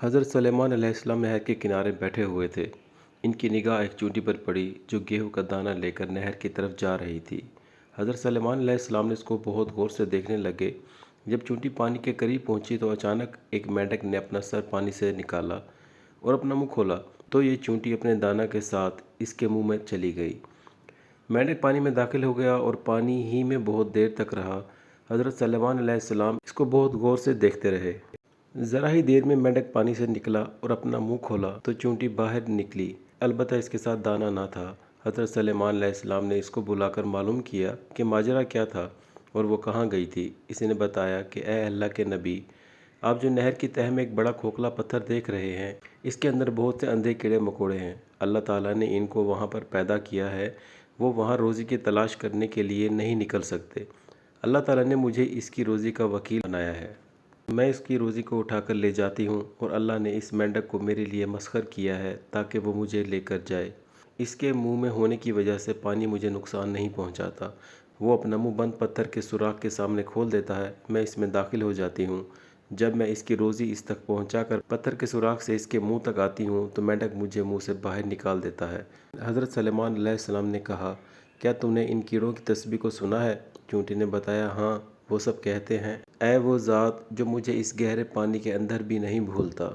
حضرت سلیمان علیہ السلام نہر کے کنارے بیٹھے ہوئے تھے۔ ان کی نگاہ ایک چونٹی پر پڑی جو گیہوں کا دانہ لے کر نہر کی طرف جا رہی تھی۔ حضرت سلیمان علیہ السلام نے اس کو بہت غور سے دیکھنے لگے۔ جب چونٹی پانی کے قریب پہنچی تو اچانک ایک مینڈک نے اپنا سر پانی سے نکالا اور اپنا منہ کھولا تو یہ چونٹی اپنے دانہ کے ساتھ اس کے منہ میں چلی گئی۔ مینڈک پانی میں داخل ہو گیا اور پانی ہی میں بہت دیر تک رہا۔ حضرت سلیمان علیہ السلام اس کو بہت غور سے دیکھتے رہے۔ ذرا ہی دیر میں مینڈک پانی سے نکلا اور اپنا منہ کھولا تو چونٹی باہر نکلی، البتہ اس کے ساتھ دانہ نہ تھا۔ حضرت سلیمان علیہ السلام نے اس کو بلا کر معلوم کیا کہ ماجرا کیا تھا اور وہ کہاں گئی تھی۔ اس نے بتایا کہ اے اللہ کے نبی، آپ جو نہر کی تہہ میں ایک بڑا کھوکھلا پتھر دیکھ رہے ہیں، اس کے اندر بہت سے اندھے کیڑے مکوڑے ہیں۔ اللہ تعالیٰ نے ان کو وہاں پر پیدا کیا ہے، وہ وہاں روزی کی تلاش کرنے کے لیے نہیں نکل سکتے۔ اللہ تعالیٰ نے مجھے اس کی روزی کا وکیل بنایا ہے۔ میں اس کی روزی کو اٹھا کر لے جاتی ہوں اور اللہ نے اس مینڈک کو میرے لیے مسخر کیا ہے تاکہ وہ مجھے لے کر جائے۔ اس کے منہ میں ہونے کی وجہ سے پانی مجھے نقصان نہیں پہنچاتا۔ وہ اپنا منہ بند پتھر کے سوراخ کے سامنے کھول دیتا ہے، میں اس میں داخل ہو جاتی ہوں۔ جب میں اس کی روزی اس تک پہنچا کر پتھر کے سوراخ سے اس کے منہ تک آتی ہوں تو مینڈک مجھے منہ سے باہر نکال دیتا ہے۔ حضرت سلیمان علیہ السلام نے کہا، کیا تم نے ان کیڑوں کی تسبیح کو سنا ہے؟ چونٹی نے بتایا، ہاں، وہ سب کہتے ہیں، اے وہ ذات جو مجھے اس گہرے پانی کے اندر بھی نہیں بھولتا۔